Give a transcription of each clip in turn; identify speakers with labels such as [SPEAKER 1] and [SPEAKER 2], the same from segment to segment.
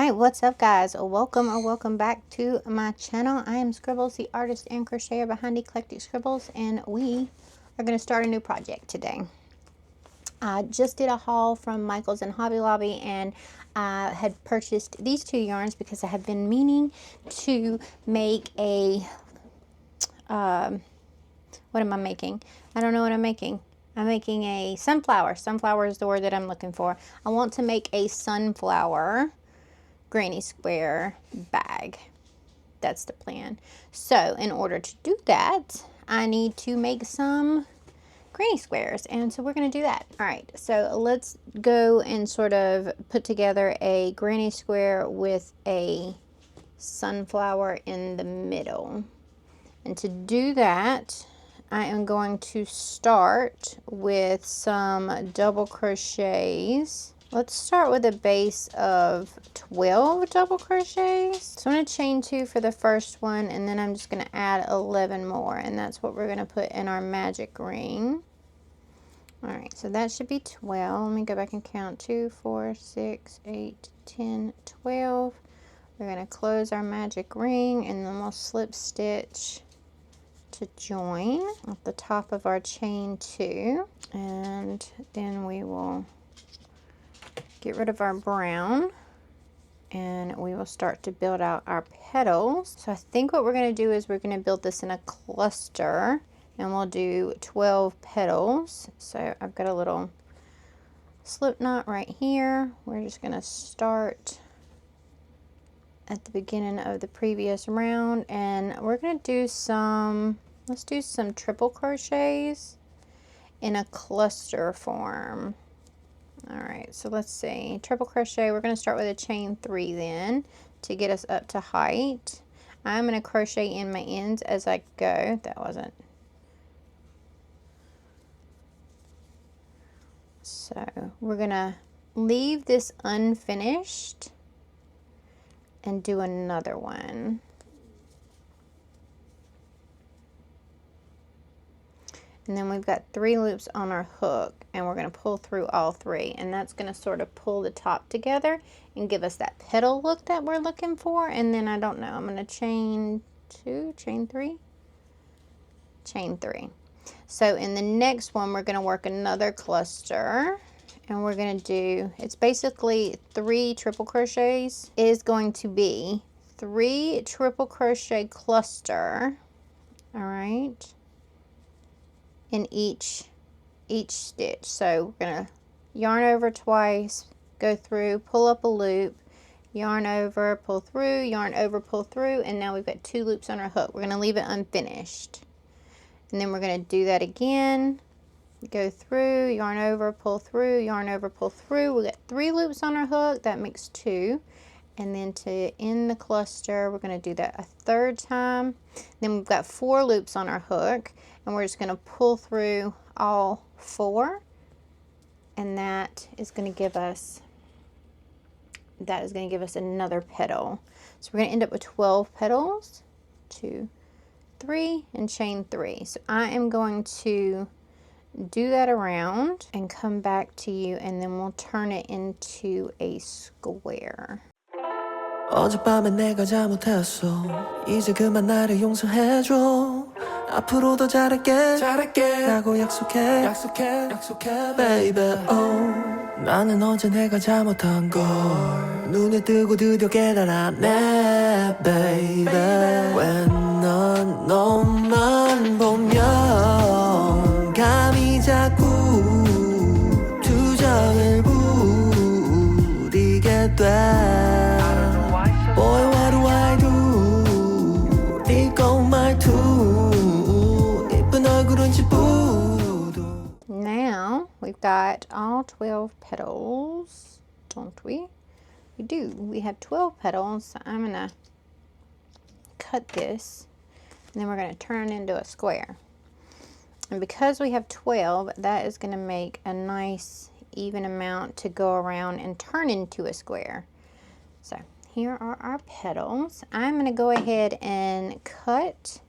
[SPEAKER 1] Alright, what's up guys? Welcome or welcome back to my channel. I am Scribbles, the artist and crocheter behind Eclectic Scribbles, and we are going to start a new project today. I just did a haul from Michael's and Hobby Lobby, and I had purchased these two yarns because I have been meaning to make a, what am I making? I don't know what I'm making. I'm making a sunflower. Sunflower is the word that I'm looking for. I want to make a sunflower granny square bag. That's the plan. So in order to do that, I need to make some granny squares, and so we're going to do that. All right, so let's go and sort of put together a granny square with a sunflower in the middle. And to do that, I am going to start with some double crochets. Let's start with a base of 12 double crochets. So I'm going to chain 2 for the first one, and then I'm just going to add 11 more, and that's what we're going to put in our magic ring. Alright, so that should be 12. Let me go back and count. 2, 4, 6, 8, 10, 12. We're going to close our magic ring, and then we'll slip stitch to join at the top of our chain 2, and then we will get rid of our brown, and we will start to build out our petals. So I think what we're going to do is we're going to build this in a cluster, and we'll do 12 petals. So I've got a little slip knot right here. We're just going to start at the beginning of the previous round, and we're going to do some, let's do some triple crochets in a cluster form. All right, so let's see, triple crochet, we're going to start with a chain 3 then to get us up to height. I'm going to crochet in my ends as I go. That wasn't. So we're going to leave this unfinished and do another one. And then we've got 3 loops on our hook, and we're going to pull through all 3, and that's going to sort of pull the top together and give us that petal look that we're looking for. And then I don't know, I'm going to chain 2, chain 3, chain 3. So in the next one, we're going to work another cluster, and we're going to do, it's basically 3 triple crochets. It is going to be 3 triple crochet cluster, all right, in each stitch. So we're going to yarn over twice, go through, pull up a loop, yarn over, pull through, yarn over, pull through, and now we've got 2 loops on our hook. We're going to leave it unfinished. And then we're going to do that again, go through, yarn over, pull through, yarn over, pull through. We got 3 loops on our hook, that makes 2. And then to end the cluster, we're going to do that a 3rd time. Then we've got 4 loops on our hook, and we're just going to pull through all 4, and that is going to give us another petal. So we're going to end up with 12 petals, 2, 3, and chain 3. So I am going to do that around and come back to you, and then we'll turn it into a square.
[SPEAKER 2] 어젯밤에 내가 잘못했어. 이제 그만 나를 용서해줘. 앞으로 더 잘할게 라고 약속해 baby. 나는 어제 내가 잘못한 걸 눈에 뜨고 드디어 깨달았네 baby. 왜 넌 너만 보면 감이 자꾸 투정을 부리게 돼. Boy, what do I do? 이거 말투 이쁜 얼굴은 지푸도.
[SPEAKER 1] Now we've got all 12 petals, don't we? We do. We have 12 petals. So I'm gonna cut this, and then we're gonna turn it into a square. And because we have 12, that is gonna make a nice even amount to go around and turn into a square. So here are our petals. I'm going to go ahead and cut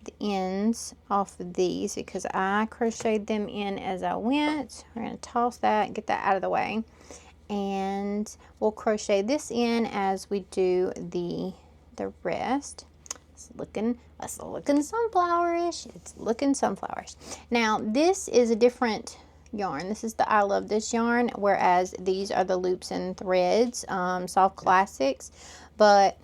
[SPEAKER 1] the ends off of these because I crocheted them in as I went. We're going to toss that and get that out of the way. and we'll crochet this in as we do the rest. It's looking sunflowerish. It's looking sunflowers. Now this is a different yarn. This is the I Love This yarn, whereas these are the Loops and Threads Soft Classics. But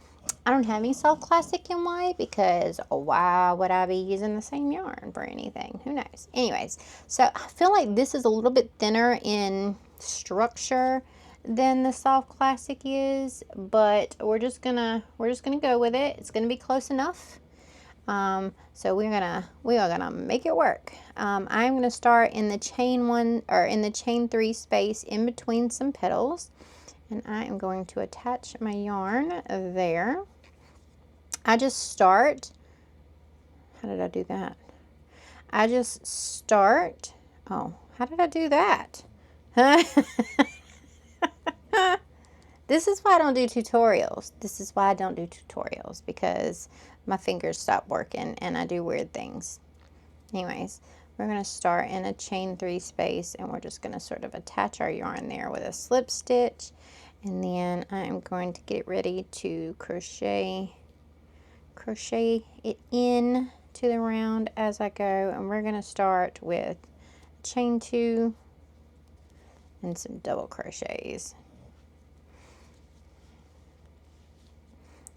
[SPEAKER 1] I don't have any Soft Classic in white because why would I be using the same yarn for anything? Who knows? Anyways, so I feel like this is a little bit thinner in structure than the Soft Classic is, but we're just gonna go with it. It's gonna be close enough. So we are gonna make it work. I'm gonna start in the chain 1 or in the chain 3 space in between some petals, and I am going to attach my yarn there. I just start. How did I do that? I just start. Oh, how did I do that? This is why I don't do tutorials. This is why I don't do tutorials, because my fingers stop working and I do weird things. Anyways, we're going to start in a chain 3 space, and we're just going to sort of attach our yarn there with a slip stitch, and then I'm going to get ready to crochet it in to the round as I go, and we're going to start with chain 2 and some double crochets.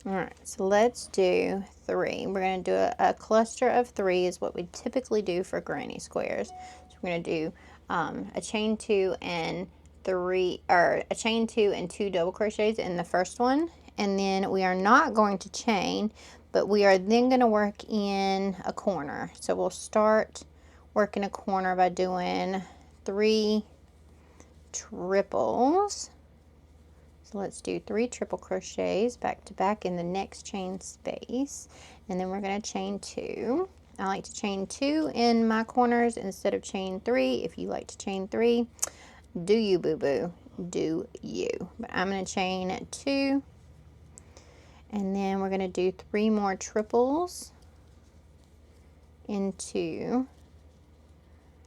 [SPEAKER 1] Alright, so let's do 3. We're going to do a cluster of 3 is what we typically do for granny squares. So we're going to do a chain 2 and 3, or a chain 2 and 2 double crochets in the first one, and then we are not going to chain, but we are then going to work in a corner. So we'll start working a corner by doing 3 triples. So let's do 3 triple crochets back to back in the next chain space, and then we're going to chain 2. I like to chain 2 in my corners instead of chain 3. If you like to chain 3, do you, boo-boo, do you. But I'm going to chain 2, and then we're going to do 3 more triples into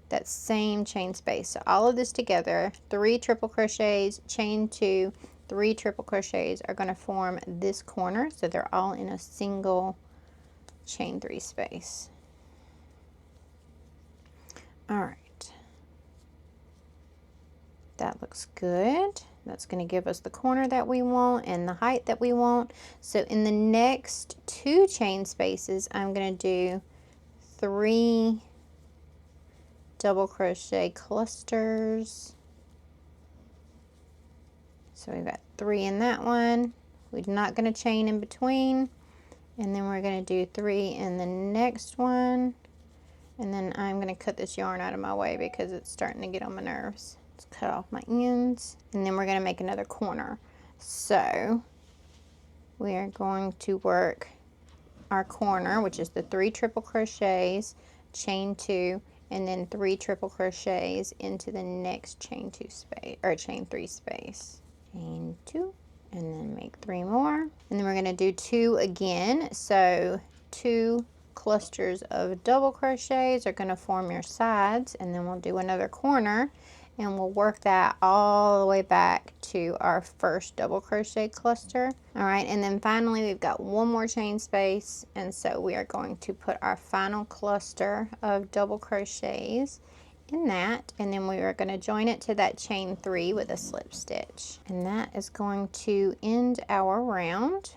[SPEAKER 1] that same chain space. So all of this together, 3 triple crochets, chain 2, 3 triple crochets are going to form this corner, so they're all in a single chain 3 space. Alright, that looks good. That's going to give us the corner that we want and the height that we want. So in the next 2 chain spaces, I'm going to do 3 double crochet clusters. So we've got 3 in that one. We're not going to chain in between, and then we're going to do 3 in the next one, and then I'm going to cut this yarn out of my way because it's starting to get on my nerves. Let's cut off my ends, and then we're going to make another corner. So we are going to work our corner, which is the 3 triple crochets, chain 2, and then 3 triple crochets into the next chain 2 space, or chain 3 space. Chain 2, and then make 3 more, and then we're going to do 2 again. So 2 clusters of double crochets are going to form your sides, and then we'll do another corner, and we'll work that all the way back to our first double crochet cluster. All right, and then finally we've got 1 more chain space, and so we are going to put our final cluster of double crochets in that, and then we are going to join it to that chain 3 with a slip stitch, and that is going to end our round,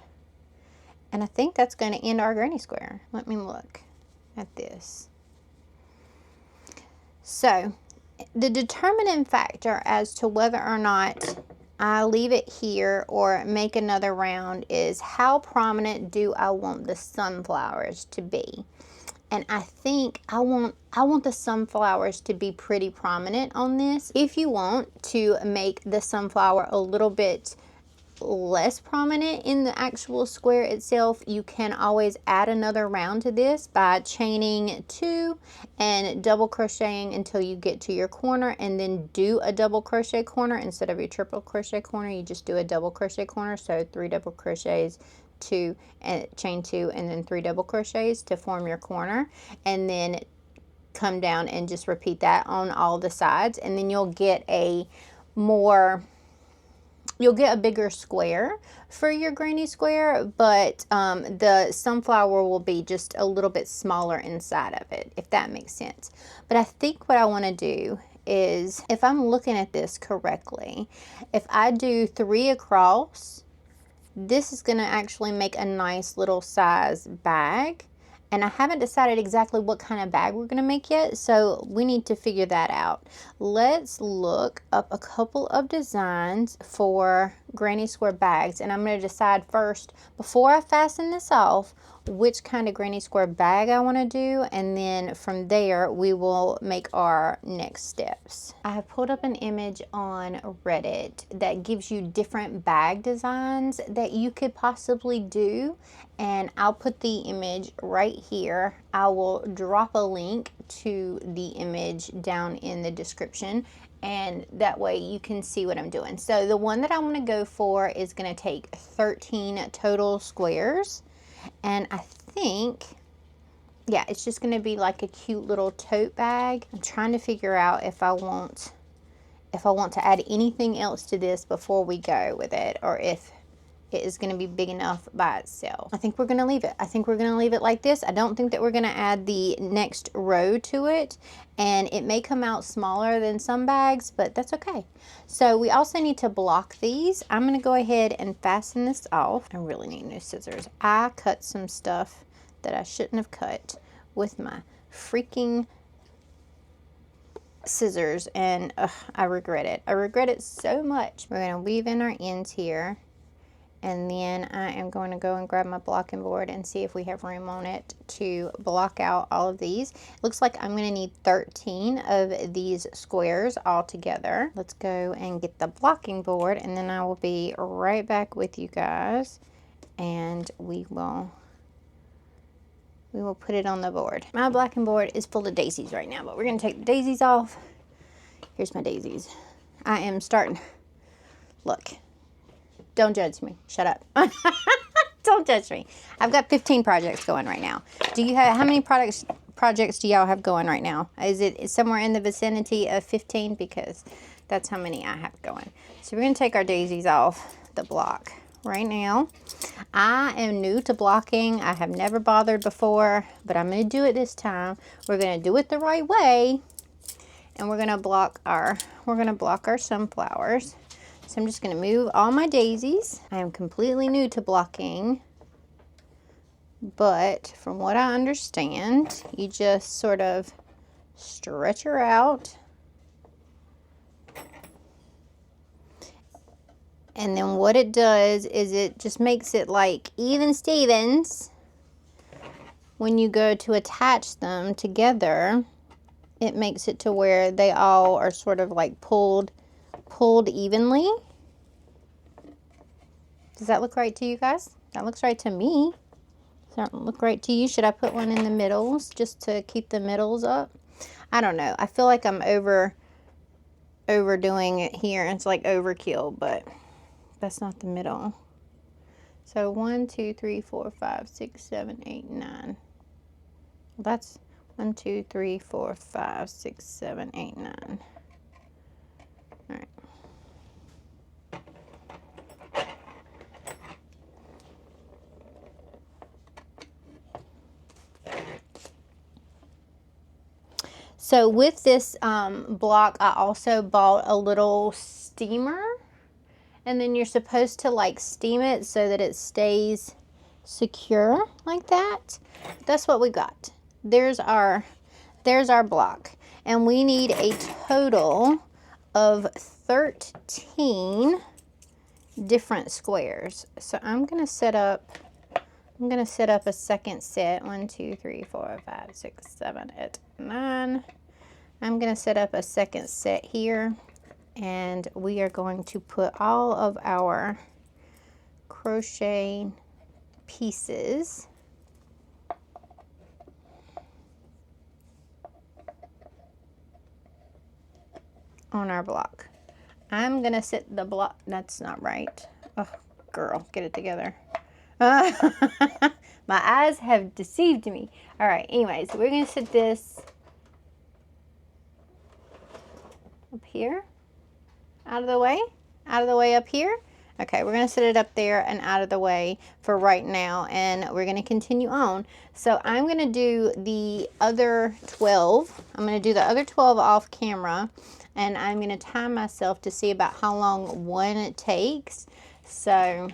[SPEAKER 1] and I think that's going to end our granny square. Let me look at this. So the determining factor as to whether or not I leave it here or make another round is how prominent do I want the sunflowers to be. And I think I want the sunflowers to be pretty prominent on this. If you want to make the sunflower a little bit less prominent in the actual square itself, you can always add another round to this by chaining 2 and double crocheting until you get to your corner, and then do a double crochet corner instead of your triple crochet corner. You just do a double crochet corner, so 3 double crochets, 2 and chain 2, and then 3 double crochets to form your corner, and then come down and just repeat that on all the sides, and then you'll get a more You'll get a bigger square for your granny square, but the sunflower will be just a little bit smaller inside of it, if that makes sense. But I think what I want to do is, if I'm looking at this correctly, if I do 3 across, this is going to actually make a nice little size bag. And I haven't decided exactly what kind of bag we're going to make yet, so we need to figure that out. Let's look up a couple of designs for granny square bags, and I'm going to decide first, before I fasten this off, which kind of granny square bag I want to do, and then from there we will make our next steps. I have pulled up an image on Reddit that gives you different bag designs that you could possibly do, and I'll put the image right here. I will drop a link to the image down in the description, and that way you can see what I'm doing. So the one that I want to go for is going to take 13 total squares, and I think, yeah, it's just going to be like a cute little tote bag. I'm trying to figure out if I want to add anything else to this before we go with it, or if it is going to be big enough by itself. I think we're going to leave it. I think we're going to leave it like this. I don't think that we're going to add the next row to it, and it may come out smaller than some bags, but that's okay. So we also need to block these. I'm going to go ahead and fasten this off. I really need new scissors. I cut some stuff that I shouldn't have cut with my freaking scissors, and I regret it. I regret it so much. We're going to weave in our ends here. And then I am going to go and grab my blocking board and see if we have room on it to block out all of these. It looks like I'm going to need 13 of these squares all together. Let's go and get the blocking board, and then I will be right back with you guys, and we will put it on the board. My blocking board is full of daisies right now, but we're going to take the daisies off. Here's my daisies. I am starting. Look. Don't judge me. Shut up. Don't judge me. I've got 15 projects going right now. Do you have, how many projects do y'all have going right now? Is it somewhere in the vicinity of 15? Because that's how many I have going. So we're going to take our daisies off the block right now. I am new to blocking. I have never bothered before, but I'm going to do it this time. We're going to do it the right way, and we're going to block our sunflowers. So I'm just going to move all my daisies. I am completely new to blocking, but from what I understand, you just sort of stretch her out, and then what it does is it just makes it like even Stevens. When you go to attach them together, it makes it to where they all are sort of like pulled evenly. Does that look right to you guys? That looks right to me. Does that look right to you? Should I put one in the middles just to keep the middles up? I don't know. I feel like I'm overdoing it here. It's like overkill, but that's not the middle. So 1, 2, 3, 4, 5, 6, 7, 8, 9. Well, that's 1, 2, 3, 4, 5, 6, 7, 8, 9. All right. So with this block, I also bought a little steamer, and then you're supposed to like steam it so that it stays secure like that. That's what we got. There's our block, and we need a total of 13 different squares. So I'm gonna set up a second set. 1, 2, 3, 4, 5, 6, 7, 8, 9. I'm going to set up a second set here, and we are going to put all of our crochet pieces on our block. I'm going to set the block. That's not right. Oh, girl, get it together. My eyes have deceived me. All right, anyways, we're going to set this up here, out of the way up here, Okay, we're gonna set it up there and out of the way for right now, and we're gonna continue on. So I'm gonna do the other 12. I'm gonna do the other 12 off camera, and I'm gonna time myself to see about how long one takes. So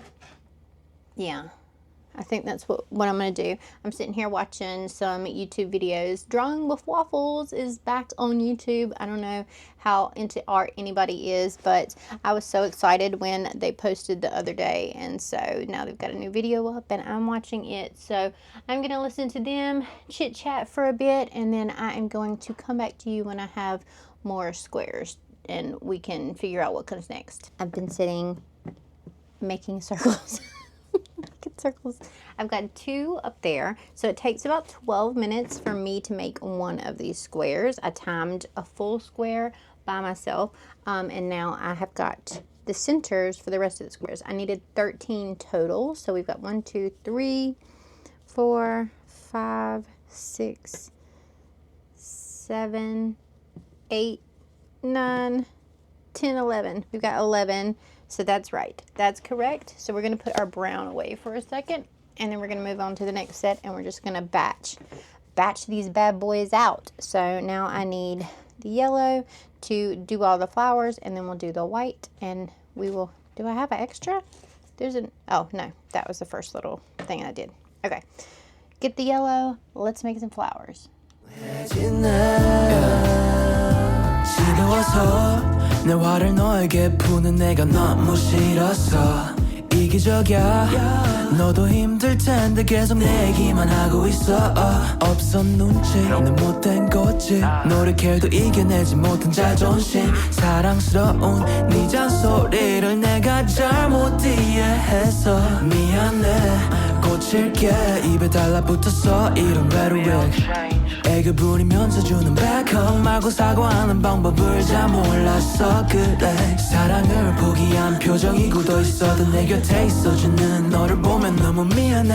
[SPEAKER 1] yeah, I think that's what I'm going to do. I'm sitting here watching some YouTube videos. Drawing with Waffles is back on YouTube. I don't know how into art anybody is, but I was so excited when they posted the other day. And so now they've got a new video up and I'm watching it. So I'm going to listen to them, chit chat for a bit, and then I am going to come back to you when I have more squares and we can figure out what comes next. I've been sitting making circles. Circles. I've got 2 up there, so it takes about 12 minutes for me to make one of these squares. I timed a full square by myself, and now I have got the centers for the rest of the squares. I needed 13 total, so we've got 1, 2, 3, 4, 5, 6, 7, 8, 9, 10, 11. We've got 11. So that's right. That's correct. So we're going to put our brown away for a second, and then we're going to move on to the next set, and we're just going to batch these bad boys out. So now I need the yellow to do all the flowers, and then we'll do the white, and we will, do I have an extra? There's an, oh no, that was the first little thing I did. Okay. Get the yellow. Let's make some flowers.
[SPEAKER 2] 내 화를 너에게 푸는 내가 너무 싫었어 이기적이야 너도 힘들 텐데 계속 내 얘기만 하고 있어 없어 눈치는 못된 거지 노력해도 이겨내지 못한 자존심 사랑스러운 네 잔소리를 내가 잘못 이해해서 미안해 고칠게 입에 달라붙었어 이런 rhetoric 애교 부리면서 주는 백허 말고 사과하는 방법을 잘 몰랐어 그래 사랑을 포기한 표정이 굳어있어도 내 곁에 있어주는 너를 보면 너무 미안해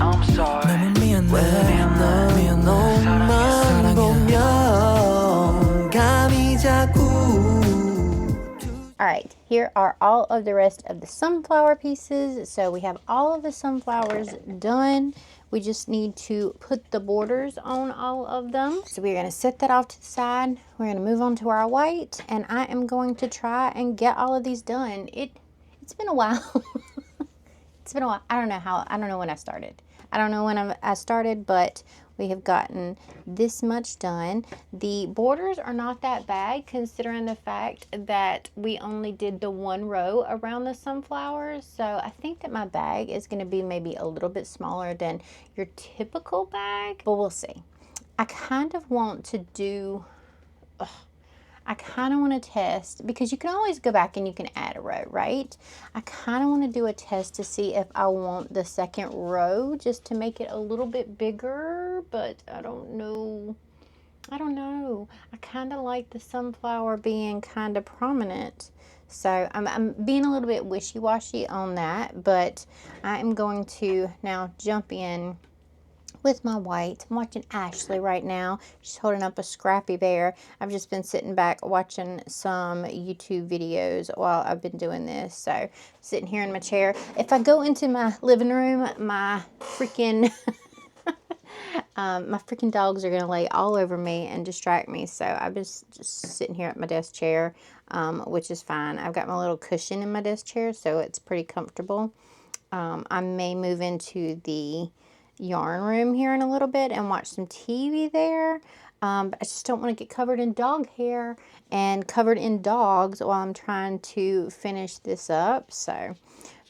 [SPEAKER 2] I'm sorry 너무 미안해 미안 너만 보면 감이 자꾸
[SPEAKER 1] Alright, here are all of the rest of the sunflower pieces. So we have all of the sunflowers done. We just need to put the borders on all of them. So we're going to set that off to the side. We're going to move on to our white, and I am going to try and get all of these done. It's been a while. It's been a while. I don't know when I started. I don't know when I started, but we have gotten this much done. The borders are not that bad considering the fact that we only did the 1 row around the sunflowers. So I think that my bag is going to be maybe a little bit smaller than your typical bag, but we'll see. I kind of want to do... I kind of want to test, because you can always go back and you can add a row, right? I kind of want to do a test to see if I want the second row just to make it a little bit bigger, but I don't know. I don't know. I kind of like the sunflower being kind of prominent. So I'm being a little bit wishy-washy on that, but I am going to now jump in with my white. I'm watching Ashley right now. She's holding up a Scrappy Bear. I've just been sitting back watching some YouTube videos while I've been doing this. So sitting here in my chair. If I go into my living room, my freaking my freaking dogs are gonna lay all over me and distract me. So I'm just sitting here at my desk chair, which is fine. I've got my little cushion in my desk chair, so it's pretty comfortable. I may move into the yarn room here in a little bit and watch some TV there, but I just don't want to get covered in dog hair and covered in dogs while I'm trying to finish this up. So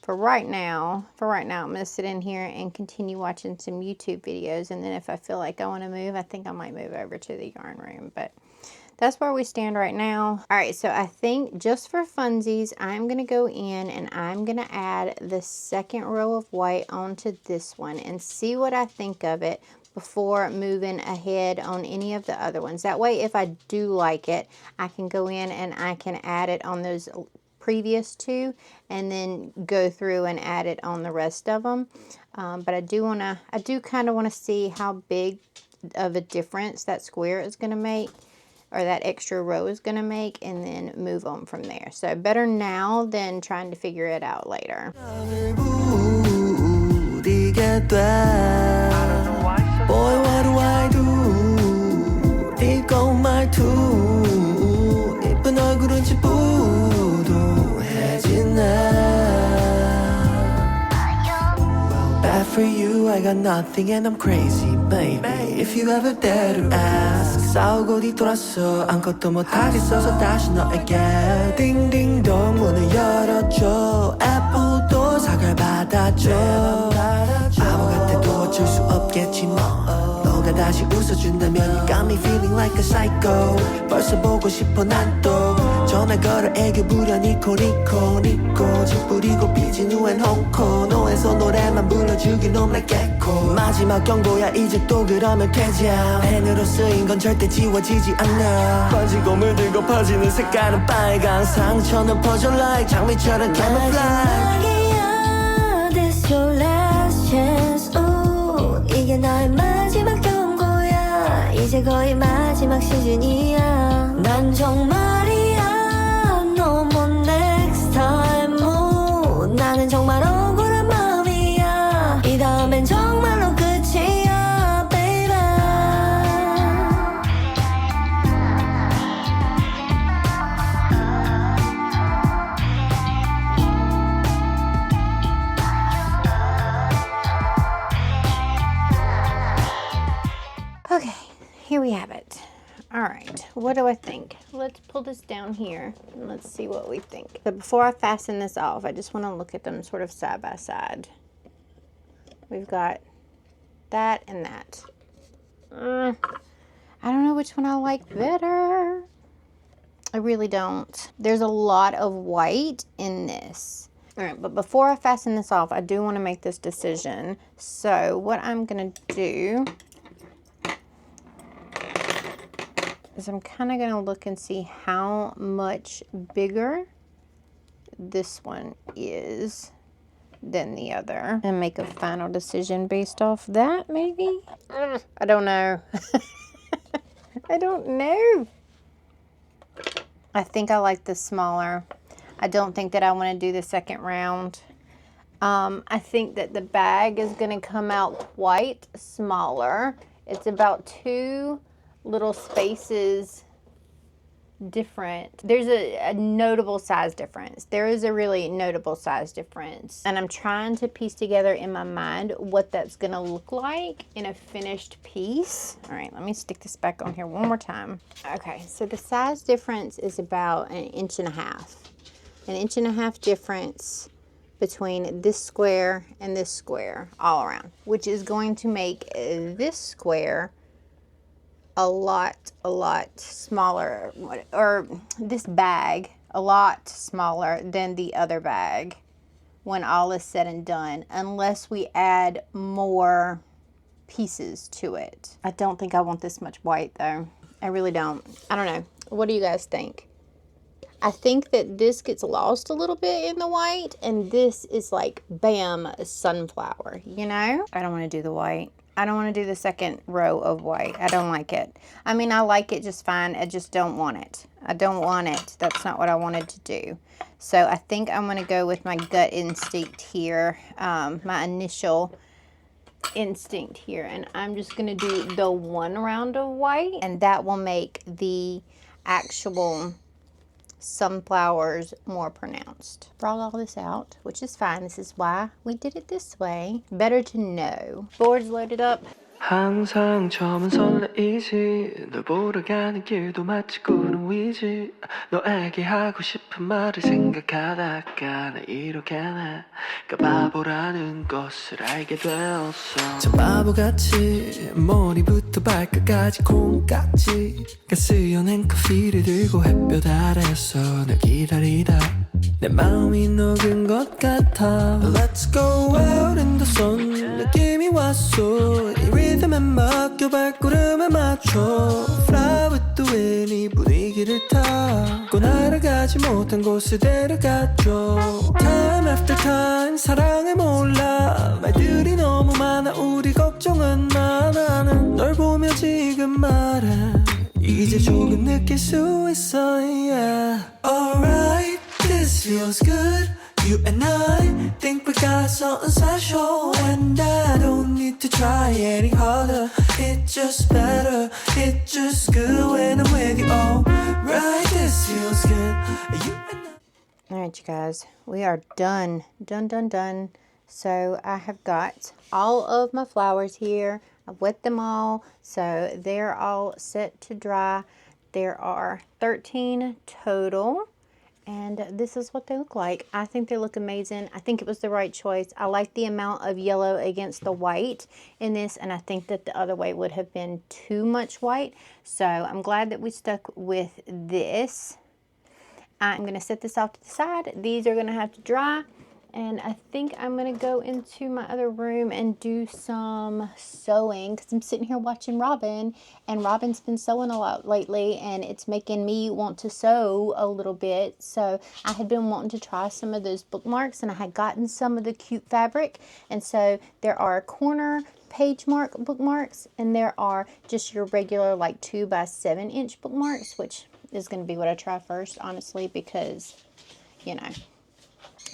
[SPEAKER 1] for right now I'm going to sit in here and continue watching some YouTube videos, and then if I feel like I want to move, I think I might move over to the yarn room. But that's where we stand right now. All right, so I think just for funsies, I'm going to go in and I'm going to add the second row of white onto this one and see what I think of it before moving ahead on any of the other ones. That way, if I do like it, I can go in and I can add it on those previous 2 and then go through and add it on the rest of them. But I do kind of want to see how big of a difference that square is going to make. or that extra row is gonna make, and then move on from there. So better now than trying to figure it out later.
[SPEAKER 2] Boy, what do I do? 이건 말투 예쁜 얼굴은 Bad for you, I got nothing and I'm crazy, baby. If you ever dare to ask, 싸우고 뒤돌았어 아무것도 못하겠어서 다시 너에게 딩딩동 문을 열어줘 애플도 사과를 받아줘 바보 같아도 어쩔 수 없겠지 뭐 너가 다시 웃어준다면 You got me feeling like a psycho 벌써 보고 싶어 난 또 전화 걸어 애교 부려 니코니코 니코 집 뿌리고 삐진 후엔 홍코 노에서 노래만 불러주길 놀랐겠고 마지막 경고야 이제 또 그러면 퇴장 펜으로 쓰인 건 절대 지워지지 않아 빠지고 물들고 퍼지는 색깔은 빨강 상처는 퍼져 like 장미처럼 camouflage
[SPEAKER 3] This your last chance ooh, 이게 나의 마지막 경고야 이제 거의 마지막 시즌이야 난 정말이야 no more next time ooh, 나는 정말 억울한 마음이야 이 다음엔 정말로 끝이야 baby
[SPEAKER 1] Okay, here we have it. All right, what do I think? Let's pull this down here and let's see what we think. But before I fasten this off, I just want to look at them sort of side by side. We've got that and that. I don't know which one I like better. I really don't. There's a lot of white in this. All right, but before I fasten this off, I do want to make this decision. So what I'm going to do is I'm kind of going to look and see how much bigger this one is than the other and make a final decision based off that, maybe? I don't know. I don't know. I think I like this smaller. I don't think that I want to do the second round. I think that the bag is going to come out quite smaller. It's about 2 little spaces different. There's a notable size difference. There is a really notable size difference. And I'm trying to piece together in my mind what that's gonna look like in a finished piece. All right, let me stick this back on here one more time. Okay, so the size difference is about 1.5 inches. 1.5 inches difference between this square and this square all around, which is going to make this square a lot smaller, or this bag a lot smaller than the other bag when all is said and done, unless we add more pieces to it. I don't think I want this much white though. I really don't. I don't know. What do you guys think? I think that this gets lost a little bit in the white, and this is like, bam, sunflower, you know? I don't want to do the white. I don't want to do the second row of white. I don't like it. I mean, I like it just fine. I just don't want it. I don't want it. That's not what I wanted to do. So I think I'm going to go with my gut instinct here, my initial instinct here. And I'm just going to do the 1 round of white, and that will make the actual sunflowers more pronounced. Brought all this out, which is fine. This is why we did it this way. Better to know. Board's loaded up.
[SPEAKER 2] 항상 처음은 설레이지 널 보러 가는 길도 마치 구름 위지 너에게 하고 싶은 말을 생각하다가 나 이렇게 내가 바보라는 것을 알게 되었어 참 바보같이 머리부터 발끝까지 콩깍지 가스연한 커피를 들고 햇볕 아래서 널 기다리다 내 마음이 녹은 것 같아 Let's go out in the sun 느낌이 왔어 이 리듬에 맡겨 발걸음에 맞춰 Fly with the wind 이 분위기를 타고 날아가지 못한 곳에 데려가줘 Time after time 사랑을 몰라 말들이 너무 많아 우리 걱정은 많아 나는 널 보며 지금 말해 이제 조금 감동은 느낄 수 있어 yeah. Alright, this feels good. You and I think we got something special, and I don't need to try any harder. It's just better, it's just good when I'm with you. Alright, this feels good. You and I.
[SPEAKER 1] Alright, you guys, we are done. Done. So I have got all of my flowers here. I've wet them all, so they're all set to dry. There are 13 total, and this is what they look like. I think they look amazing. I think it was the right choice. I like the amount of yellow against the white in this, and I think that the other way would have been too much white. So I'm glad that we stuck with this. I'm going to set this off to the side. These are going to have to dry. And I think I'm going to go into my other room and do some sewing, because I'm sitting here watching Robin, and Robin's been sewing a lot lately, and it's making me want to sew a little bit. So I had been wanting to try some of those bookmarks, and I had gotten some of the cute fabric. And so there are corner page mark bookmarks, and there are just your regular like 2 by 7 inch bookmarks, which is going to be what I try first, honestly, because, you know,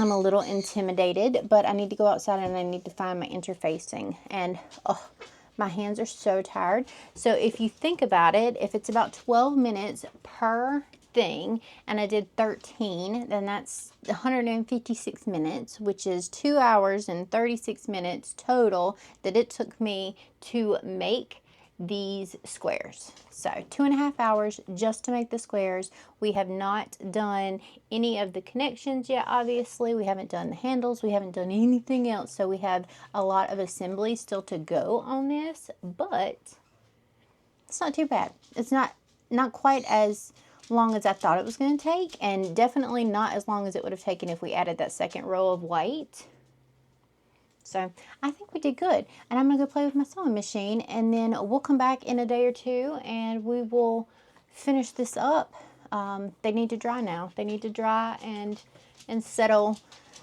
[SPEAKER 1] I'm a little intimidated, but I need to go outside and I need to find my interfacing, and oh, my hands are so tired. So if you think about it, if it's about 12 minutes per thing, and I did 13, then that's 156 minutes, which is 2 hours and 36 minutes total that it took me to make these squares. So 2.5 hours just to make the squares. We have not done any of the connections yet, obviously. We haven't done the handles. We haven't done anything else. So we have a lot of assembly still to go on this, but it's not too bad. It's not quite as long as I thought it was going to take, and definitely not as long as it would have taken if we added that second row of white. So I think we did good, and I'm going to go play with my sewing machine, and then we'll come back in a day or two and we will finish this up. They need to dry now. They need to dry and settle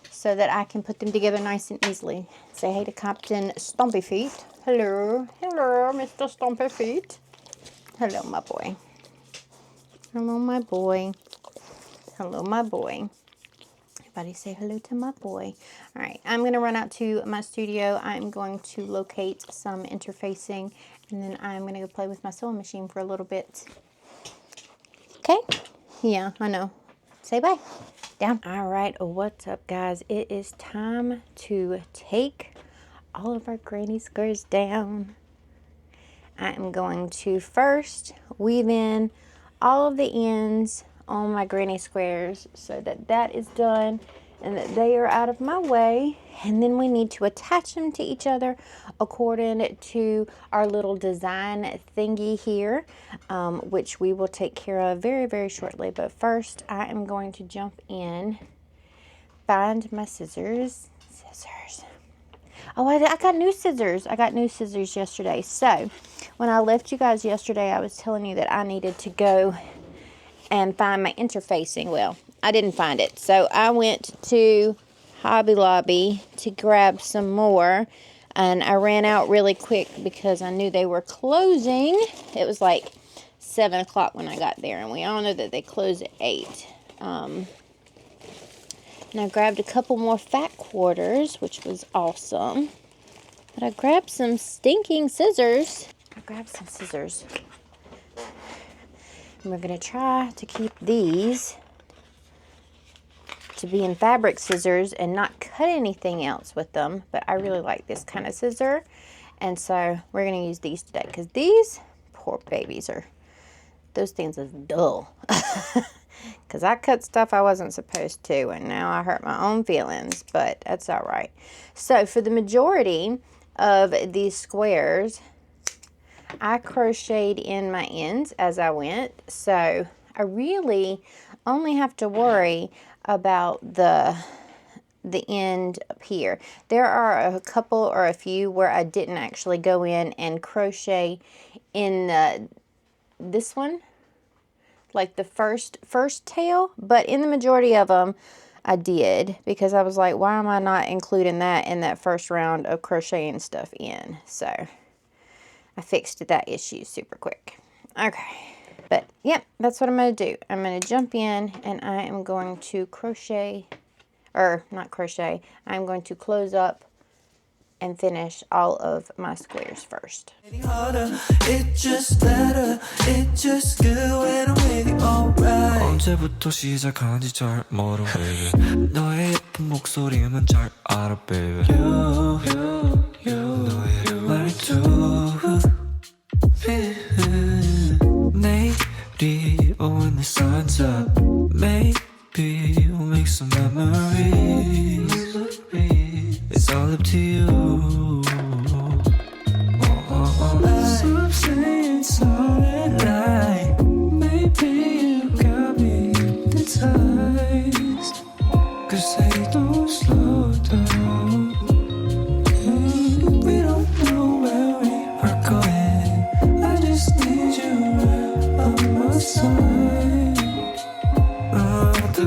[SPEAKER 1] so that I can put them together nice and easily. Say hey to Captain Stompy Feet. Hello, Mr. Stompy Feet. Hello, my boy. Hello, my boy. Hello, my boy. Everybody say hello to my boy. All right, I'm going to run out to my studio. I'm going to locate some interfacing, and then I'm going to go play with my sewing machine for a little bit. Okay? Yeah, I know. Say bye. Down. All right, what's up, guys? It is time to take all of our granny squares down. I am going to first weave in all of the ends on my granny squares so that that is done and that they are out of my way, and then we need to attach them to each other according to our little design thingy here, which we will take care of very, very shortly. But first I am going to jump in, find my scissors. Oh, I got new scissors. I got new scissors yesterday. So when I left you guys yesterday, I was telling you that I needed to go and find my interfacing. Well, I didn't find it, so I went to Hobby Lobby to grab some more, and I ran out really quick because I knew they were closing. It was like 7 o'clock when I got there, and we all know that they close at 8. And I grabbed a couple more fat quarters, which was awesome. But I grabbed some stinking scissors. And we're going to try to keep these to be in fabric scissors and not cut anything else with them. But I really like this kind of scissor. And so we're going to use these today, because these poor babies those things are dull. Because I cut stuff I wasn't supposed to, and now I hurt my own feelings, but that's all right. So for the majority of these squares, I crocheted in my ends as I went, so I really only have to worry about the end up here. There are a couple or a few where I didn't actually go in and crochet in this one, like the first tail, but in the majority of them I did, because I was like, why am I not including that in that first round of crocheting stuff in? So I fixed that issue super quick. Okay, But yep, that's what I'm going to do. I'm going to jump in and I am going to crochet, or not crochet, I'm going to close up and finish all of my squares first.
[SPEAKER 2] It's just better, it's just good when I'm with you, alright. 언제부터 시작한지 잘 모르, baby. 너의 예쁜 목소리만 잘 알아, baby. 너의 말투 내일이 when the sun's up, maybe we'll make some memories. It's all up to you. Some say it's alright. Maybe you got me hypnotized. 'Cause they don't slow down. We don't know where we are going. I just need you right on my side. On the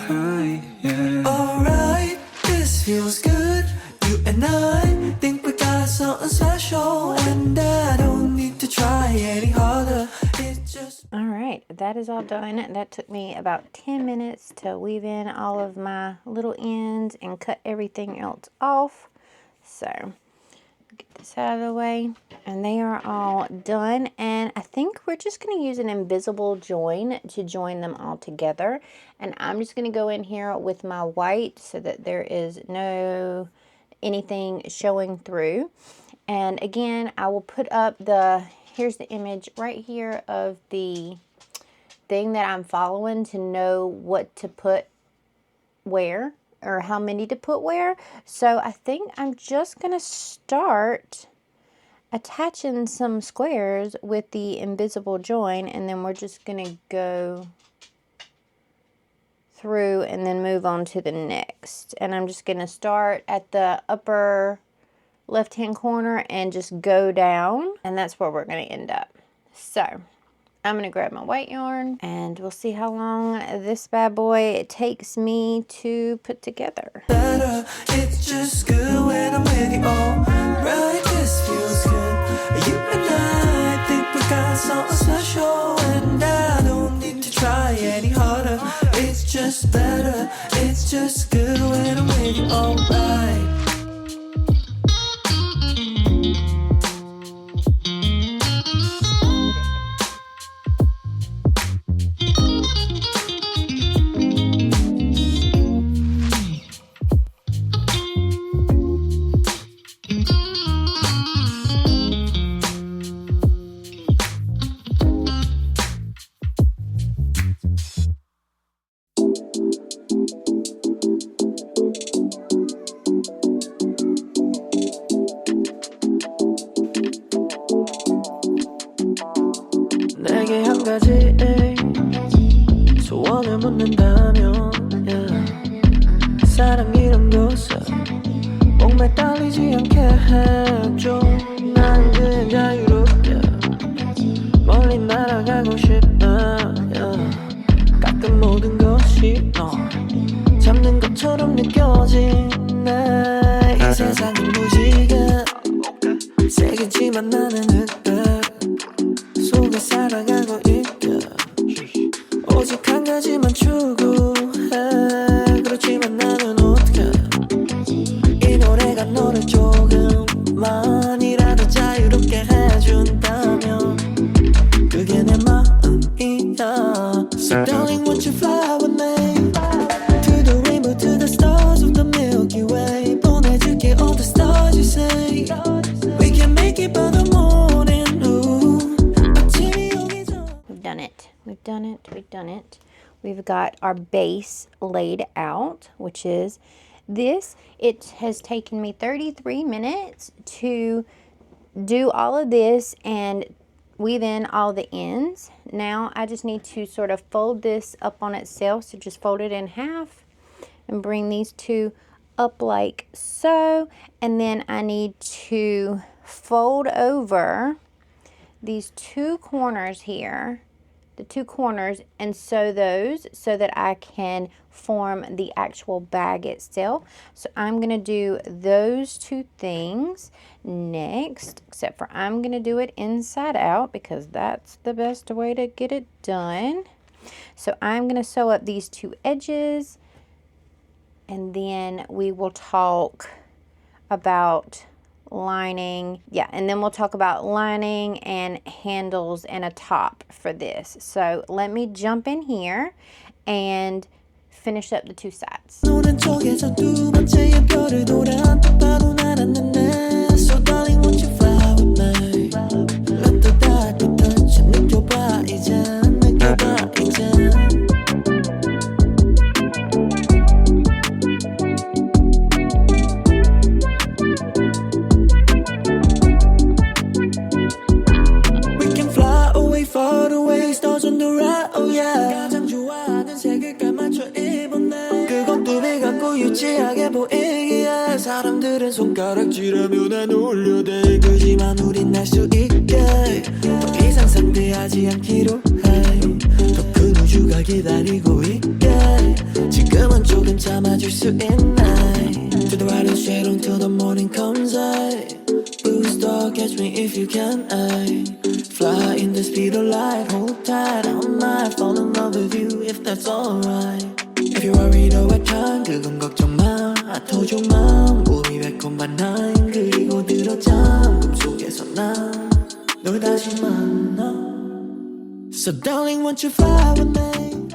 [SPEAKER 2] ride, yeah. Alright, this feels good. You and I think we got something special, and I don't need to try any harder. It's just
[SPEAKER 1] All right, that is all done. That took me about 10 minutes to weave in all of my little ends and cut everything else off. So get this out of the way, and they are all done. And I think we're just going to use an invisible join to join them all together. And I'm just going to go in here with my white so that there is no anything showing through. And again, I will put up here's the image right here of the thing that I'm following to know what to put where, or how many to put where. So I think I'm just going to start attaching some squares with the invisible join, and then we're just going to go through and then move on to the next. And I'm just going to start at the upper left hand corner and just go down, and that's where we're going to end up. So I'm going to grab my white yarn and we'll see how long this bad boy takes me to put together.
[SPEAKER 2] better. It's just good when I'm with you, alright. This feels good. You and I think we got something special, and I don't need to try any harder. It's just better. It's just good when I'm with you, alright. 내게 한 가지 소원을 묻는다면, yeah. 사랑이란 것을 목매 딸리지 않게 해줘. 난 그냥 자유롭게 멀리 날아가고 싶다, yeah. 가끔 모든 것이 너 잡는 것처럼 느껴지네. 이 세상은 무지개 세겠지만 나는 흑백 속에 살아가고 있게 오직 한 가지만 추구해. 그렇지만 나는 어떡해. 이 노래가 너를 조금만이라도 자유롭게 해준다면 그게 내 마음이야. So darling, won't you fly with me to the rainbow, to the stars of the Milky Way. 보내줄게 all the stars you say. We can make it by the morning.
[SPEAKER 1] We've done it. We've done it. We've done it. We've got our base laid out, which is this. It has taken me 33 minutes to do all of this and weave in all the ends. Now I just need to sort of fold this up on itself. So just fold it in half and bring these two up like so. And then I need to fold over these two corners here, the two corners and sew those so that I can form the actual bag itself. So I'm going to do those two things next, except for I'm going to do it inside out because that's the best way to get it done. So I'm going to sew up these two edges, and then we will talk about lining. Yeah, and then we'll talk about lining and handles and a top for this. So let me jump in here and finish up the two sides.
[SPEAKER 2] So darling, won't you fly with me? Let the dark touch 느껴봐 이제 느껴봐 이제. We can fly away far away stars on the right, oh yeah. 가장 좋아하는 색깔 맞춰 입었네. 그건 두배 갖고 유치하게 보이기에 사람들은 손가락질하며 난 올려대. 그지만 우린 날 수 있게 더 이상 상대하지 않기로 해. 더 큰 우주가 기다리고 있게 지금은 조금 참아줄 수 있네. To the right and straight until the morning comes, blue star, catch me if you can, fly in the speed of light, hold tight, I might fall in love with you if that's alright. If you're worried or at time, 그건 걱정 마. I told you mom, 몸이 매콤한 나인. 그리고 들어잠 꿈속에서 난 널 다시 만나. So darling, won't you fly with me?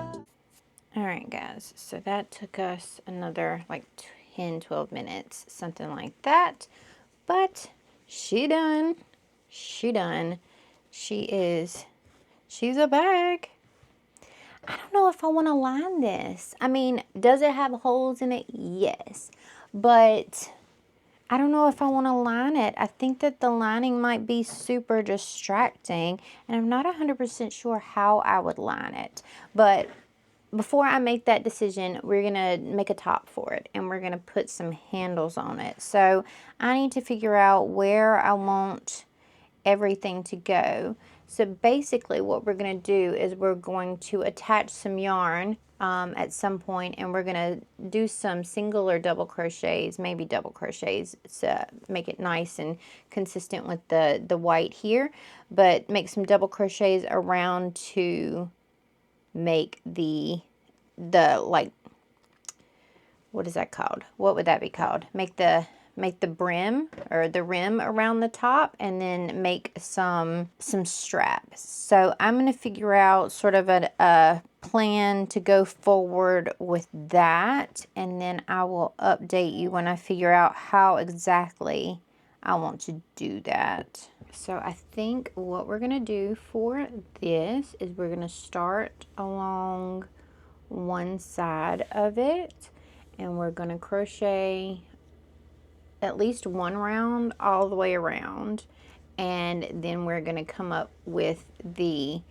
[SPEAKER 1] Alright guys, so that took us another like 10, 12 minutes, something like that. But she done. She done. She's a bag. I don't know if I want to line this. I mean, does it have holes in it? Yes. But I don't know if I want to line it. I think that the lining might be super distracting, and I'm not 100% sure how I would line it. But before I make that decision, we're going to make a top for it, and we're going to put some handles on it. So I need to figure out where I want everything to go. So basically what we're going to do is we're going to attach some yarn at some point, and we're going to do some single or double crochets, maybe double crochets, to make it nice and consistent with the white here, but make some double crochets around to make the like, what is that called? What would that be called? Make the brim or the rim around the top, and then make some straps. So I'm going to figure out sort of a plan to go forward with that, and then I will update you when I figure out how exactly I want to do that. So I think what we're going to do for this is we're going to start along one side of it, and we're going to crochet at least one round all the way around, and then we're going to come up with the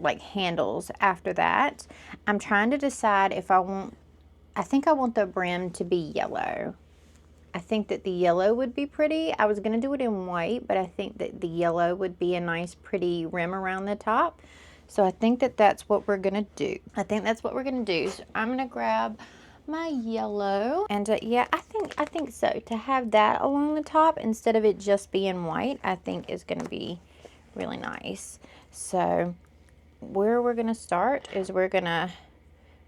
[SPEAKER 1] like handles after that. I'm trying to decide if I think I want the brim to be yellow. I think that the yellow would be pretty. I was going to do it in white, but I think that the yellow would be a nice pretty rim around the top. So I think that that's what we're going to do. So I'm going to grab my yellow, and yeah, I think so. To have that along the top instead of it just being white, I think is going to be really nice. So where we're going to start is we're going to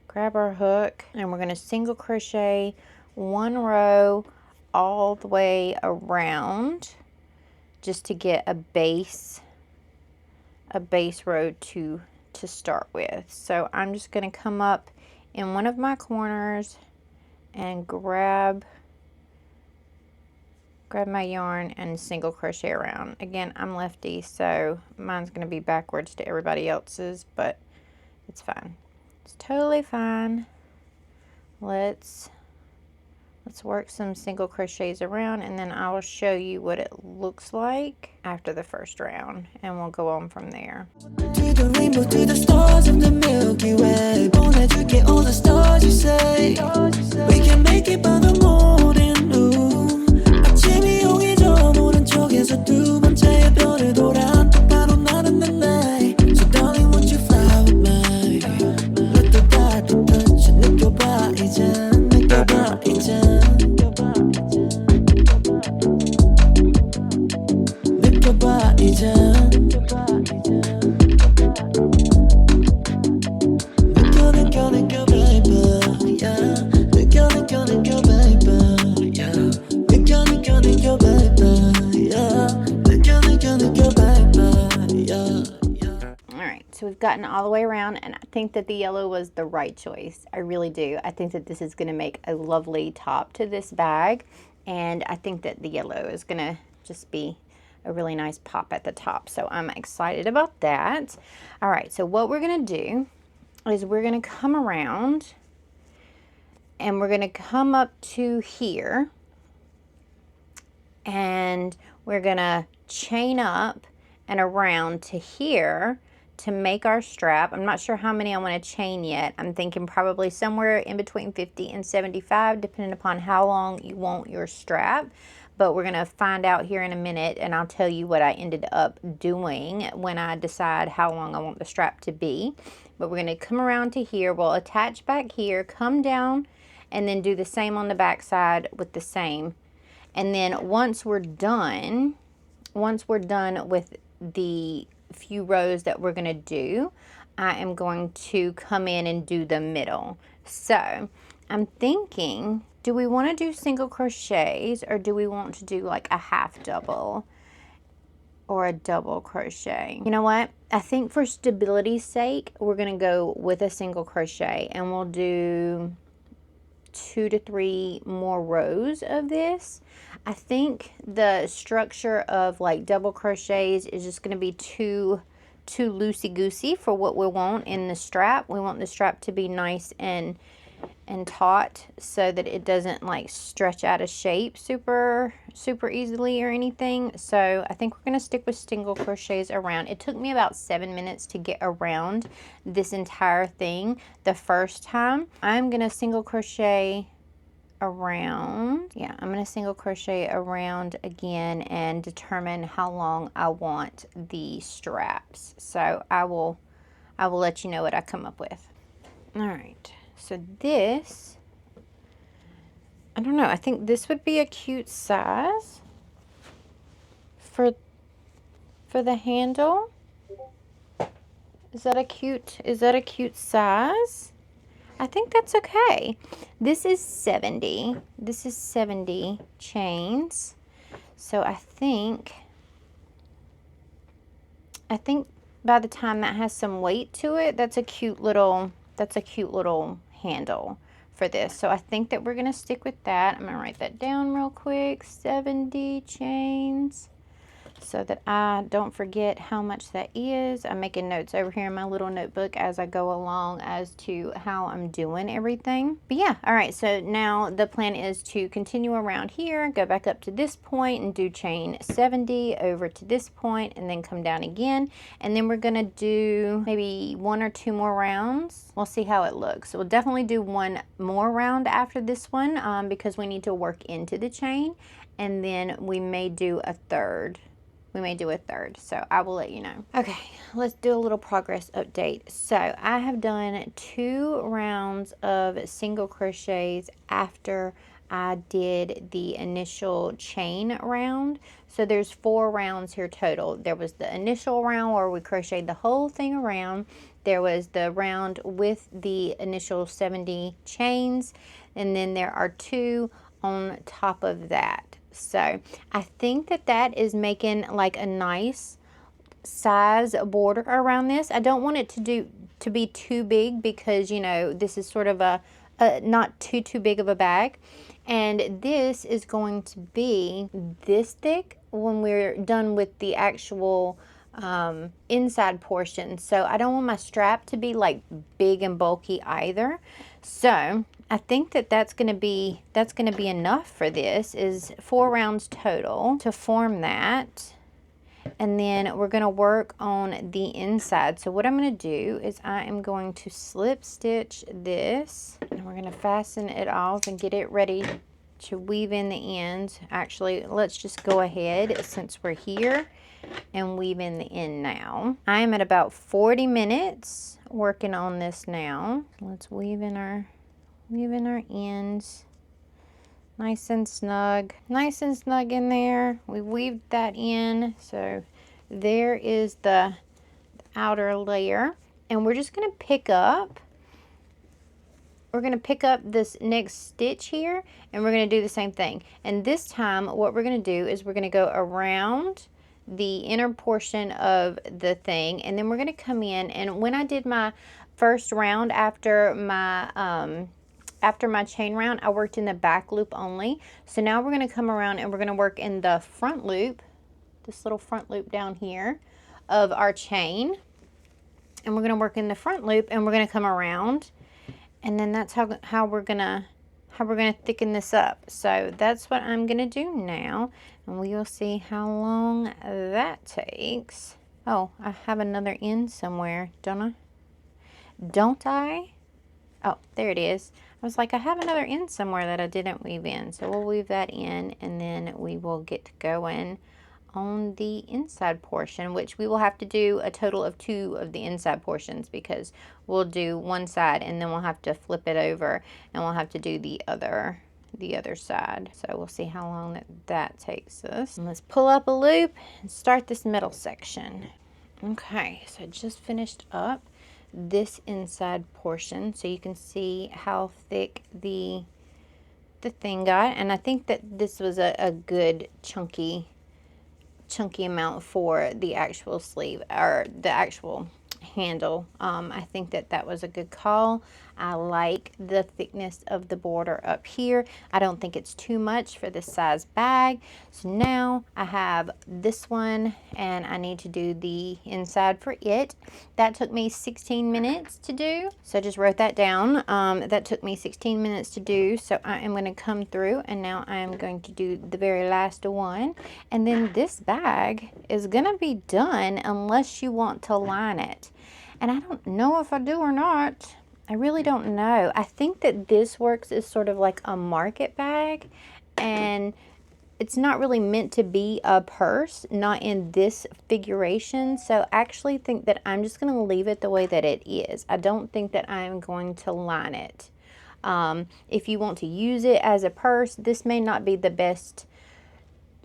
[SPEAKER 1] grab our hook, and we're going to single crochet one row all the way around just to get a base row to start with. So I'm just going to come up in one of my corners and grab my yarn and single crochet around. Again, I'm lefty, so mine's going to be backwards to everybody else's, but it's fine. It's totally fine. Let's work some single crochets around, and then I will show you what it looks like after the first round, and we'll go on from there.
[SPEAKER 2] To the rainbow, to the stars of the Milky Way. 보내줄게 all the stars you say. We can make it by the morning. 아침이 오기 전 오른쪽에서 두 번째의 별을 돌아 똑바로 나는 내
[SPEAKER 1] gotten all the way around, and I think that the yellow was the right choice. I really do. I think that this is going to make a lovely top to this bag, and I think that the yellow is going to just be a really nice pop at the top. So I'm excited about that. All right, so what we're going to do is we're going to come around and we're going to come up to here, and we're going to chain up and around to here to make our strap. I'm not sure how many I want to chain yet. I'm thinking probably somewhere in between 50 and 75, depending upon how long you want your strap. But we're going to find out here in a minute, and I'll tell you what I ended up doing when I decide how long I want the strap to be. But we're going to come around to here. We'll attach back here, come down, and then do the same on the back side with the same. And then once we're done with the few rows that we're going to do, I am going to come in and do the middle. So I'm thinking, do we want to do single crochets, or do we want to do like a half double or a double crochet? You know what? I think for stability's sake, we're going to go with a single crochet, and we'll do 2 to 3 more rows of this. I think the structure of like double crochets is just going to be too loosey-goosey for what we want in the strap. We want the strap to be nice and taut so that it doesn't like stretch out of shape super easily or anything. So I think we're going to stick with single crochets around. It took me about 7 minutes to get around this entire thing the first time. I'm going to single crochet around. Yeah, I'm going to single crochet around again and determine how long I want the straps. So I will let you know what I come up with. All right. So this, I don't know, I think this would be a cute size for the handle. Is that a cute size? I think that's okay. This is 70. This is 70 chains. So I think by the time that has some weight to it, that's a cute little handle for this. So I think that we're going to stick with that. I'm going to write that down real quick. 70 chains, so that I don't forget how much that is. I'm making notes over here in my little notebook as I go along as to how I'm doing everything. But yeah, all right, so now the plan is to continue around here, go back up to this point and do chain 70 over to this point, and then come down again. And then we're gonna do maybe 1 or 2 more rounds. We'll see how it looks. So we'll definitely do 1 more round after this one because we need to work into the chain, and then we may do a third. So I will let you know. Okay, let's do a little progress update. So I have done 2 rounds of single crochets after I did the initial chain round. So there's 4 rounds here total. There was the initial round where we crocheted the whole thing around. There was the round with the initial 70 chains, and then there are 2 on top of that. So I think that is making like a nice size border around this. I don't want it to be too big because, you know, this is sort of a not too big of a bag. And this is going to be this thick when we're done with the actual inside portion. So I don't want my strap to be like big and bulky either. So I think that's going to be enough for this. Is 4 rounds total to form that. And then we're going to work on the inside. So what I'm going to do is I am going to slip stitch this, and we're going to fasten it off and get it ready to weave in the ends. Actually, let's just go ahead since we're here and weave in the end now. I am at about 40 minutes working on this now. Let's weave in our ends. Nice and snug in there. We weaved that in. So there is the outer layer, and we're just going to pick up this next stitch here, and we're going to do the same thing. And this time what we're going to do is we're going to go around the inner portion of the thing, and then we're going to come in, and when I did my first round after my chain round, I worked in the back loop only. So now we're going to come around and we're going to work in the front loop, this little front loop down here of our chain, and we're going to work in the front loop, and we're going to come around, and then that's how we're going to thicken this up. So that's what I'm going to do now, and we will see how long that takes. Oh, I have another end somewhere, don't I? Oh, there it is. I was like, I have another end somewhere that I didn't weave in. So we'll weave that in, and then we will get going on the inside portion, which we will have to do a total of 2 of the inside portions, because we'll do one side and then we'll have to flip it over and we'll have to do the other side. So we'll see how long that takes us. And let's pull up a loop and start this middle section. Okay, so I just finished up this inside portion, so you can see how thick the thing got, and I think that this was a good chunky amount for the actual sleeve, or the actual handle. I think that was a good call. I like the thickness of the border up here. I don't think it's too much for this size bag. So now I have this one, and I need to do the inside for it. That took me 16 minutes to do, so I just wrote that down. That took me 16 minutes to do, so I am going to come through, and now I am going to do the very last one, and then this bag is going to be done unless you want to line it. And I don't know if I do or not. I really don't know. I think that this works as sort of like a market bag, and it's not really meant to be a purse, not in this figuration. So I actually think that I'm just going to leave it the way that it is. I don't think that I'm going to line it. If you want to use it as a purse, this may not be the best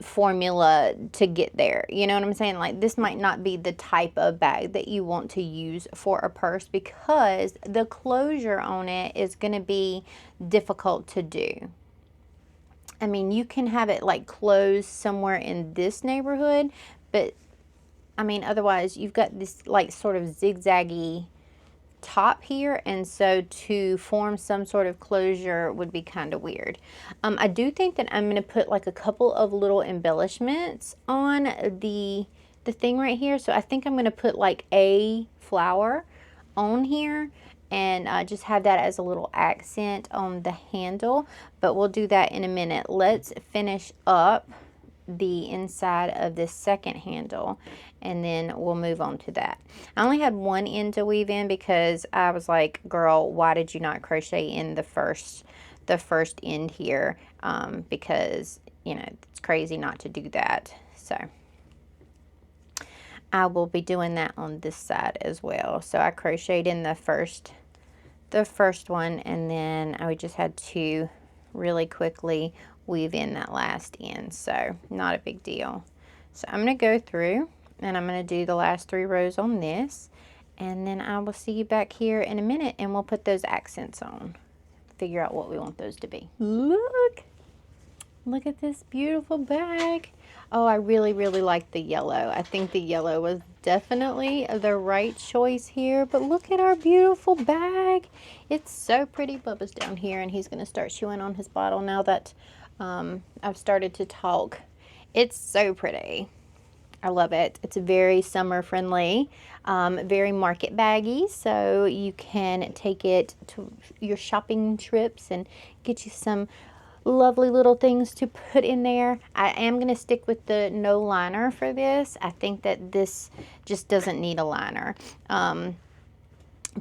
[SPEAKER 1] formula to get there. You know what I'm saying? Like, this might not be the type of bag that you want to use for a purse, because the closure on it is going to be difficult to do. I mean, you can have it like closed somewhere in this neighborhood, but I mean, otherwise you've got this like sort of zigzaggy top here, and so to form some sort of closure would be kind of weird. I do think that I'm going to put like a couple of little embellishments on the thing right here. So I think I'm going to put like a flower on here, and just have that as a little accent on the handle, but we'll do that in a minute. Let's finish up the inside of this second handle, and then we'll move on to that. I only had one end to weave in because I was like, girl, why did you not crochet in the first end here? Because, you know, it's crazy not to do that. So I will be doing that on this side as well. So I crocheted in the first one, and then I just had to really quickly weave in that last end, so not a big deal. So I'm going to go through, and I'm going to do the last 3 rows on this, and then I will see you back here in a minute, and we'll put those accents on, figure out what we want those to be. Look at this beautiful bag. Oh, I really like the yellow. I think the yellow was definitely the right choice here, but look at our beautiful bag. It's so pretty. Bubba's down here, and he's going to start chewing on his bottle now that I've started to talk. It's so pretty. I love it. It's very summer friendly, very market baggy, so you can take it to your shopping trips and get you some lovely little things to put in there. I am going to stick with the no liner for this. I think that this just doesn't need a liner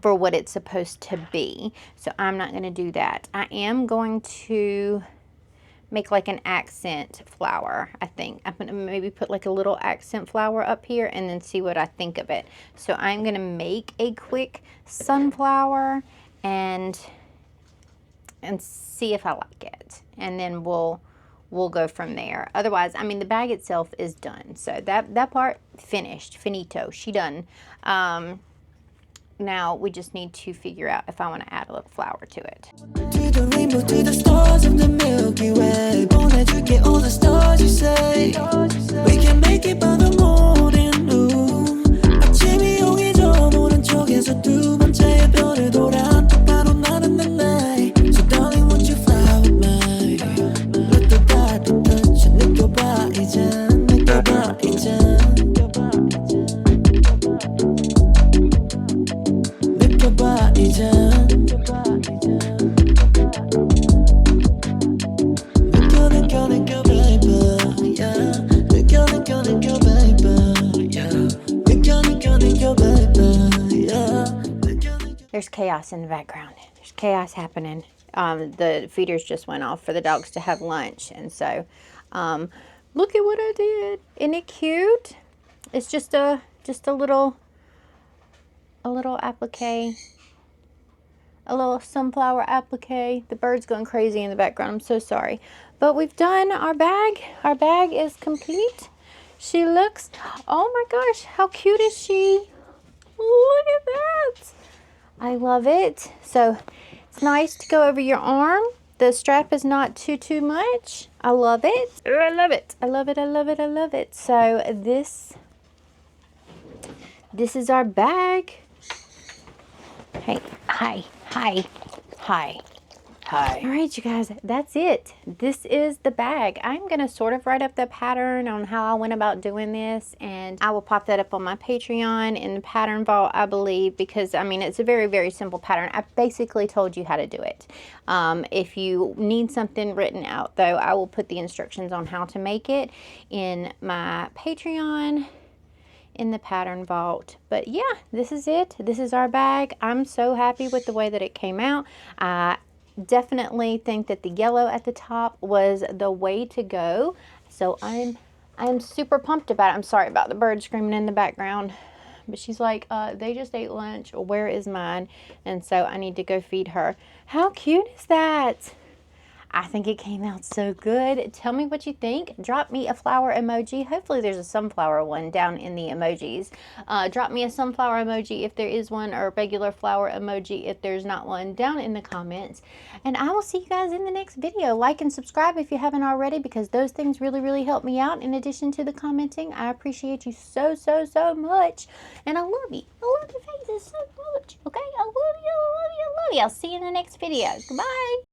[SPEAKER 1] for what it's supposed to be, so I'm not going to do that. I am going to make like an accent flower. I think I'm going to maybe put like a little accent flower up here and then see what I think of it. So I'm going to make a quick sunflower and see if I like it, and then we'll go from there. Otherwise, I mean, the bag itself is done, so that part finished, finito, she done. Now we just need to figure out if I want to add a little flower to it.
[SPEAKER 2] To the rainbow, to the stars of the Milky Way. 보내줄게 all the stars you say. We can make it by the morning.
[SPEAKER 1] There's chaos in the background. There's chaos happening. The feeders just went off for the dogs to have lunch. And so, look at what I did. Isn't it cute? It's just a little applique. A little sunflower applique. The bird's going crazy in the background. I'm so sorry. But we've done our bag. Our bag is complete. She looks, oh my gosh, how cute is she? Look at that. I love it. So it's nice to go over your arm. The strap is not too much. I love it. I love it. I love it. I love it. I love it. So this is our bag. Hey, hi. Hi. Hi. Hi. All right, you guys, that's it. This is the bag. I'm going to sort of write up the pattern on how I went about doing this, and I will pop that up on my Patreon in the pattern vault, I believe, because, I mean, it's a very, very simple pattern. I basically told you how to do it. If you need something written out, though, I will put the instructions on how to make it in my Patreon in the pattern vault. But yeah, this is it. This is our bag. I'm so happy with the way that it came out. I definitely think that the yellow at the top was the way to go. So I'm super pumped about it. I'm sorry about the bird screaming in the background, but she's like, they just ate lunch. Where is mine? And so I need to go feed her. How cute is that? I think it came out so good. Tell me what you think. Drop me a flower emoji. Hopefully there's a sunflower one down in the emojis. Drop me a sunflower emoji if there is one, or a regular flower emoji if there's not one, down in the comments. And I will see you guys in the next video. Like and subscribe if you haven't already, because those things really, really help me out in addition to the commenting. I appreciate you so, so, so much. And I love you. I love your faces so much. Okay? I love you. I love you. I love you. I'll see you in the next video. Goodbye.